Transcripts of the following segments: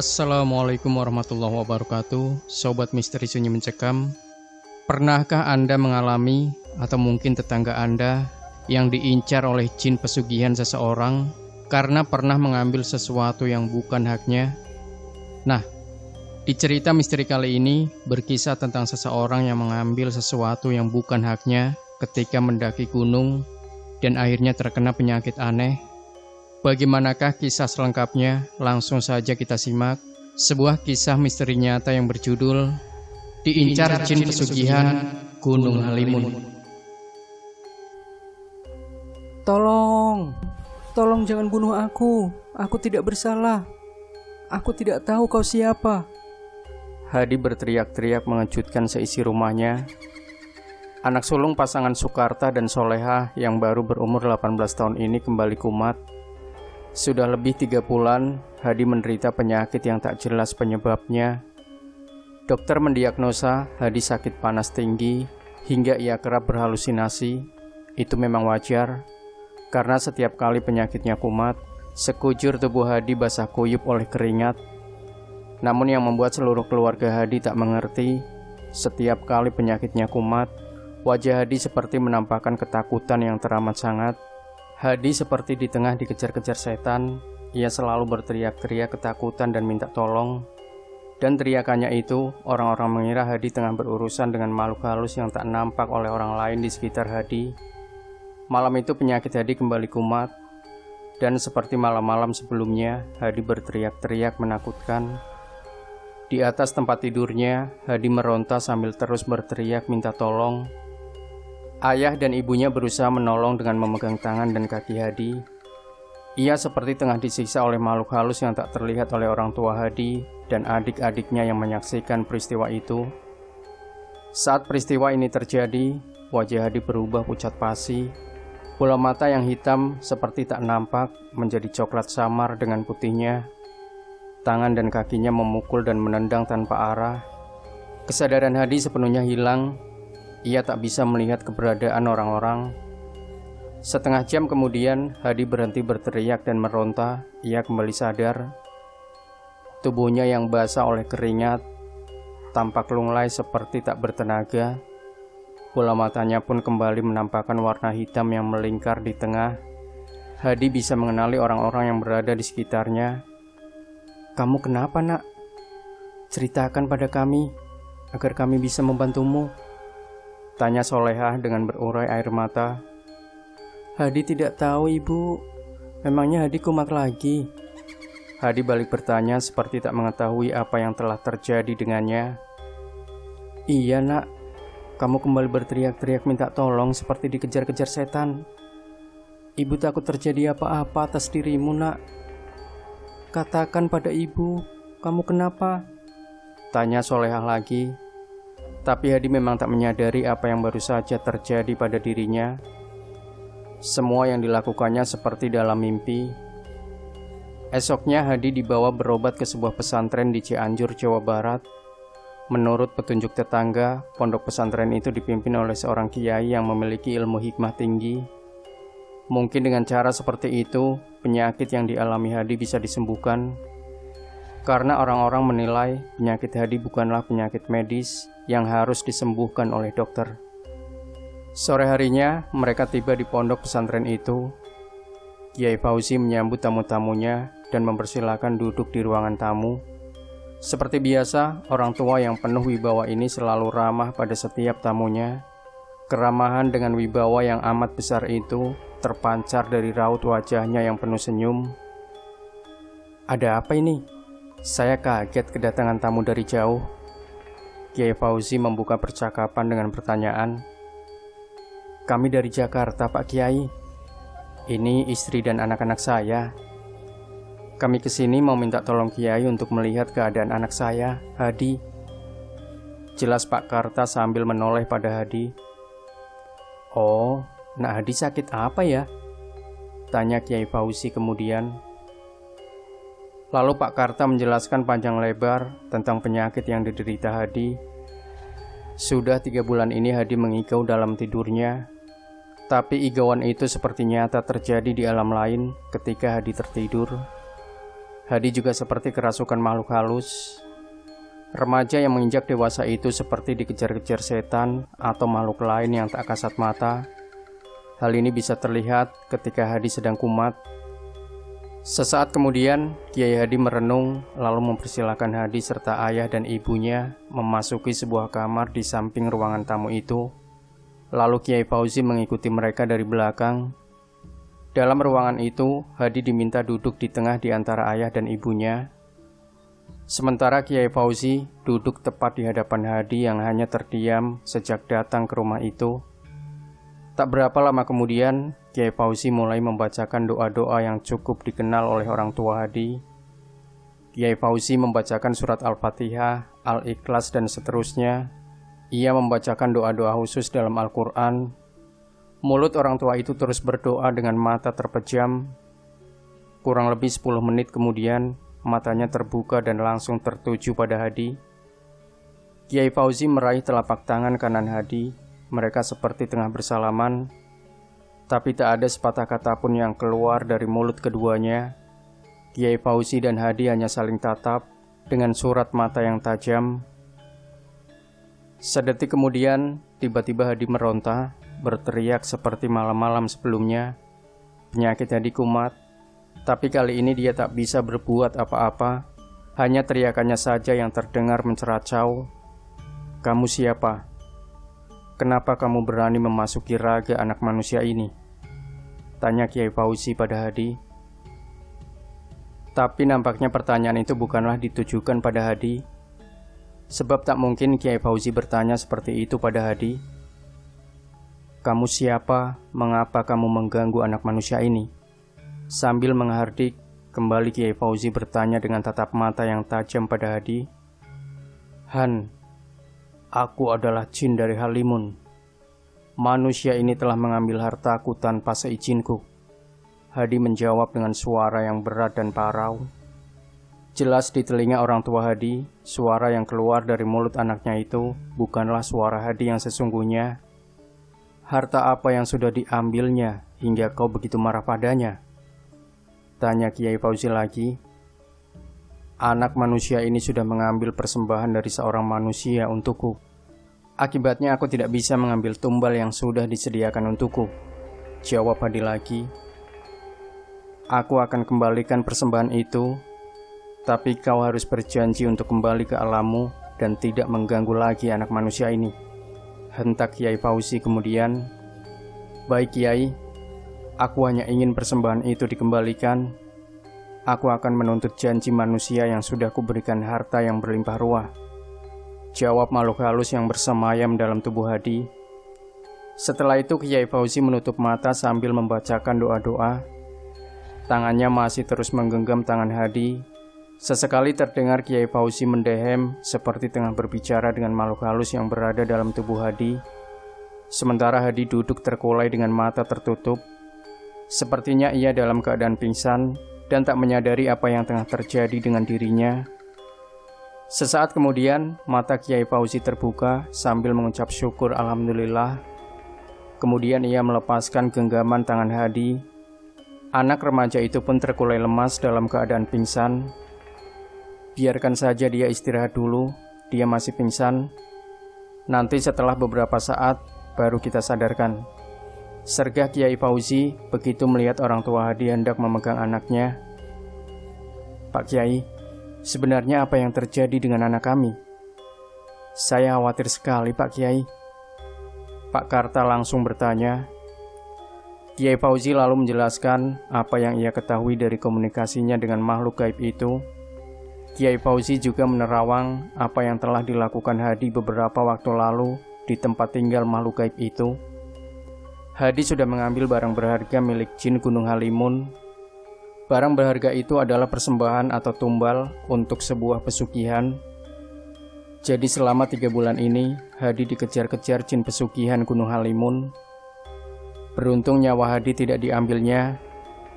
Assalamualaikum warahmatullahi wabarakatuh. Sobat Misteri Sunyi Mencekam. Pernahkah Anda mengalami atau mungkin tetangga Anda yang diincar oleh jin pesugihan seseorang karena pernah mengambil sesuatu yang bukan haknya? Nah, di cerita misteri kali ini berkisah tentang seseorang yang mengambil sesuatu yang bukan haknya ketika mendaki gunung dan akhirnya terkena penyakit aneh. Bagaimanakah kisah selengkapnya? Langsung saja kita simak sebuah kisah misteri nyata yang berjudul Diincar Jin Pesugihan Gunung Halimun. Tolong jangan bunuh aku. Aku tidak bersalah. Aku tidak tahu kau siapa. Hadi berteriak-teriak mengejutkan seisi rumahnya. Anak sulung pasangan Sukarta dan Solehah yang baru berumur 18 tahun ini kembali kumat. Sudah lebih 3 bulan, Hadi menderita penyakit yang tak jelas penyebabnya. Dokter mendiagnosa Hadi sakit panas tinggi hingga ia kerap berhalusinasi. Itu memang wajar, karena setiap kali penyakitnya kumat, sekujur tubuh Hadi basah kuyup oleh keringat. Namun yang membuat seluruh keluarga Hadi tak mengerti, setiap kali penyakitnya kumat, wajah Hadi seperti menampakkan ketakutan yang teramat sangat. Hadi seperti di tengah dikejar-kejar setan. Ia selalu berteriak-teriak ketakutan dan minta tolong. Dan teriakannya itu, orang-orang mengira Hadi tengah berurusan dengan makhluk halus yang tak nampak oleh orang lain di sekitar Hadi. Malam itu penyakit Hadi kembali kumat. Dan seperti malam-malam sebelumnya, Hadi berteriak-teriak menakutkan. Di atas tempat tidurnya, Hadi meronta sambil terus berteriak minta tolong. Ayah dan ibunya berusaha menolong dengan memegang tangan dan kaki Hadi. Ia seperti tengah disiksa oleh makhluk halus yang tak terlihat oleh orang tua Hadi dan adik-adiknya yang menyaksikan peristiwa itu. Saat peristiwa ini terjadi, wajah Hadi berubah pucat pasi. Bola mata yang hitam seperti tak nampak menjadi coklat samar dengan putihnya. Tangan dan kakinya memukul dan menendang tanpa arah. Kesadaran Hadi sepenuhnya hilang. Ia tak bisa melihat keberadaan orang-orang. Setengah jam kemudian, Hadi berhenti berteriak dan meronta. Ia kembali sadar. Tubuhnya yang basah oleh keringat, tampak lunglai seperti tak bertenaga. Bola matanya pun kembali menampakkan warna hitam yang melingkar di tengah. Hadi bisa mengenali orang-orang yang berada di sekitarnya. "Kamu kenapa, nak? Ceritakan pada kami, agar kami bisa membantumu," tanya Solehah dengan berurai air mata. "Hadi tidak tahu, Ibu. Memangnya Hadi kumat lagi?" Hadi balik bertanya seperti tak mengetahui apa yang telah terjadi dengannya. "Iya, nak. Kamu kembali berteriak-teriak minta tolong seperti dikejar-kejar setan. Ibu takut terjadi apa-apa atas dirimu, nak. Katakan pada Ibu, kamu kenapa?" tanya Solehah lagi. Tapi Hadi memang tak menyadari apa yang baru saja terjadi pada dirinya. Semua yang dilakukannya seperti dalam mimpi. Esoknya Hadi dibawa berobat ke sebuah pesantren di Cianjur, Jawa Barat. Menurut petunjuk tetangga, pondok pesantren itu dipimpin oleh seorang kiai yang memiliki ilmu hikmah tinggi. Mungkin dengan cara seperti itu, penyakit yang dialami Hadi bisa disembuhkan. Karena orang-orang menilai penyakit Hadi bukanlah penyakit medis yang harus disembuhkan oleh dokter. Sore harinya, mereka tiba di pondok pesantren itu. Kiai Fauzi menyambut tamu-tamunya dan mempersilahkan duduk di ruangan tamu. Seperti biasa, orang tua yang penuh wibawa ini selalu ramah pada setiap tamunya. Keramahan dengan wibawa yang amat besar itu terpancar dari raut wajahnya yang penuh senyum. "Ada apa ini? Saya kaget kedatangan tamu dari jauh." Kiai Fauzi membuka percakapan dengan pertanyaan. "Kami dari Jakarta, Pak Kiai. Ini istri dan anak-anak saya. Kami kesini mau minta tolong Kiai untuk melihat keadaan anak saya, Hadi," jelas Pak Karta sambil menoleh pada Hadi. "Oh, nak Hadi sakit apa ya?" tanya Kiai Fauzi kemudian. Lalu Pak Karta menjelaskan panjang lebar tentang penyakit yang diderita Hadi. Sudah 3 bulan ini Hadi mengigau dalam tidurnya. Tapi igauan itu seperti nyata terjadi di alam lain ketika Hadi tertidur. Hadi juga seperti kerasukan makhluk halus. Remaja yang menginjak dewasa itu seperti dikejar-kejar setan atau makhluk lain yang tak kasat mata. Hal ini bisa terlihat ketika Hadi sedang kumat. Sesaat kemudian, Kiai Hadi merenung lalu mempersilahkan Hadi serta ayah dan ibunya memasuki sebuah kamar di samping ruangan tamu itu. Lalu Kiai Fauzi mengikuti mereka dari belakang. Dalam ruangan itu, Hadi diminta duduk di tengah di antara ayah dan ibunya. Sementara Kiai Fauzi duduk tepat di hadapan Hadi yang hanya terdiam sejak datang ke rumah itu. Tak berapa lama kemudian, Kiai Fauzi mulai membacakan doa-doa yang cukup dikenal oleh orang tua Hadi. Kiai Fauzi membacakan surat Al-Fatihah, Al-Ikhlas, dan seterusnya. Ia membacakan doa-doa khusus dalam Al-Quran. Mulut orang tua itu terus berdoa dengan mata terpejam. Kurang lebih 10 menit kemudian, matanya terbuka dan langsung tertuju pada Hadi. Kiai Fauzi meraih telapak tangan kanan Hadi. Mereka seperti tengah bersalaman, tapi tak ada sepatah kata pun yang keluar dari mulut keduanya. Kiai Fauzi dan Hadi hanya saling tatap dengan surat mata yang tajam. Sedetik kemudian, tiba-tiba Hadi meronta, berteriak seperti malam-malam sebelumnya. Penyakit Hadi kumat, tapi kali ini dia tak bisa berbuat apa-apa. Hanya teriakannya saja yang terdengar menceracau. "Kamu siapa? Kenapa kamu berani memasuki raga anak manusia ini?" tanya Kiai Fauzi pada Hadi. Tapi nampaknya pertanyaan itu bukanlah ditujukan pada Hadi. Sebab tak mungkin Kiai Fauzi bertanya seperti itu pada Hadi. "Kamu siapa? Mengapa kamu mengganggu anak manusia ini?" Sambil menghardik, kembali Kiai Fauzi bertanya dengan tatap mata yang tajam pada Hadi. "Han, aku adalah jin dari Halimun. Manusia ini telah mengambil hartaku tanpa seizinku." Hadi menjawab dengan suara yang berat dan parau. Jelas di telinga orang tua Hadi, suara yang keluar dari mulut anaknya itu bukanlah suara Hadi yang sesungguhnya. "Harta apa yang sudah diambilnya hingga kau begitu marah padanya?" tanya Kiai Fauzi lagi. "Anak manusia ini sudah mengambil persembahan dari seorang manusia untukku. Akibatnya aku tidak bisa mengambil tumbal yang sudah disediakan untukku," jawab Hadi lagi. "Aku akan kembalikan persembahan itu, tapi kau harus berjanji untuk kembali ke alammu dan tidak mengganggu lagi anak manusia ini," hentak Kiai Fauzi kemudian. "Baik Kiai, aku hanya ingin persembahan itu dikembalikan. Aku akan menuntut janji manusia yang sudah kuberikan harta yang berlimpah ruah," jawab makhluk halus yang bersemayam dalam tubuh Hadi. Setelah itu Kiai Fauzi menutup mata sambil membacakan doa-doa. Tangannya masih terus menggenggam tangan Hadi. Sesekali terdengar Kiai Fauzi mendehem seperti tengah berbicara dengan makhluk halus yang berada dalam tubuh Hadi. Sementara Hadi duduk terkulai dengan mata tertutup. Sepertinya ia dalam keadaan pingsan dan tak menyadari apa yang tengah terjadi dengan dirinya. Sesaat kemudian, mata Kiai Fauzi terbuka sambil mengucap syukur alhamdulillah. Kemudian ia melepaskan genggaman tangan Hadi. Anak remaja itu pun terkulai lemas dalam keadaan pingsan. "Biarkan saja dia istirahat dulu, dia masih pingsan. Nanti setelah beberapa saat, baru kita sadarkan," sergah Kiai Fauzi begitu melihat orang tua Hadi hendak memegang anaknya. "Pak Kiai, sebenarnya apa yang terjadi dengan anak kami? Saya khawatir sekali Pak Kiai," Pak Karta langsung bertanya. Kiai Fauzi lalu menjelaskan apa yang ia ketahui dari komunikasinya dengan makhluk gaib itu. Kiai Fauzi juga menerawang apa yang telah dilakukan Hadi beberapa waktu lalu di tempat tinggal makhluk gaib itu. Hadi sudah mengambil barang berharga milik jin Gunung Halimun. Barang berharga itu adalah persembahan atau tumbal untuk sebuah pesugihan. Jadi selama 3 bulan ini, Hadi dikejar-kejar jin pesugihan Gunung Halimun. Beruntung nyawa Hadi tidak diambilnya,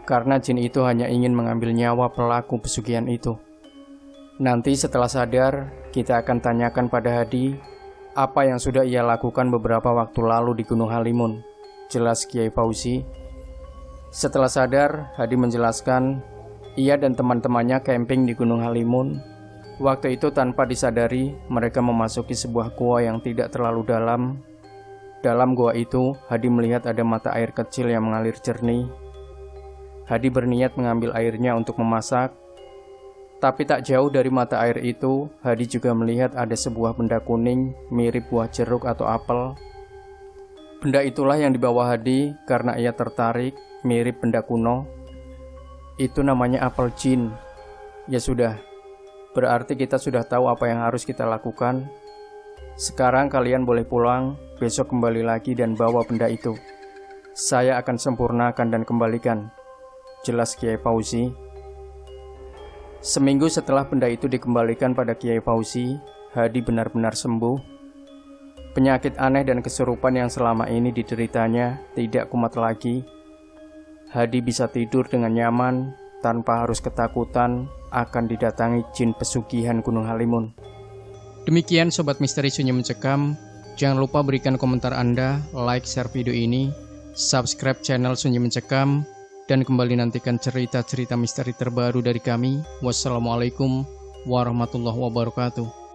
karena jin itu hanya ingin mengambil nyawa pelaku pesugihan itu. Nanti setelah sadar, kita akan tanyakan pada Hadi apa yang sudah ia lakukan beberapa waktu lalu di Gunung Halimun, jelas Kiai Fauzi. Setelah sadar, Hadi menjelaskan Ia dan teman-temannya camping di Gunung Halimun. Waktu itu tanpa disadari, mereka memasuki sebuah gua yang tidak terlalu dalam. Dalam gua itu, Hadi melihat ada mata air kecil yang mengalir jernih. Hadi berniat mengambil airnya untuk memasak. Tapi tak jauh dari mata air itu, Hadi juga melihat ada sebuah benda kuning mirip buah jeruk atau apel. Benda itulah yang dibawa Hadi karena ia tertarik, mirip benda kuno. Itu namanya apel jin. Ya sudah, berarti kita sudah tahu apa yang harus kita lakukan. Sekarang kalian boleh pulang, besok kembali lagi dan bawa benda itu. Saya akan sempurnakan dan kembalikan. Jelas Kiai Fauzi. Seminggu setelah benda itu dikembalikan pada Kiai Fauzi, Hadi benar-benar sembuh. Penyakit aneh dan kesurupan yang selama ini dideritanya tidak kumat lagi. Hadi bisa tidur dengan nyaman, tanpa harus ketakutan akan didatangi jin pesugihan Gunung Halimun. Demikian Sobat Misteri Sunyi Mencekam. Jangan lupa berikan komentar Anda, like, share video ini, subscribe channel Sunyi Mencekam, dan kembali nantikan cerita-cerita misteri terbaru dari kami. Wassalamualaikum warahmatullahi wabarakatuh.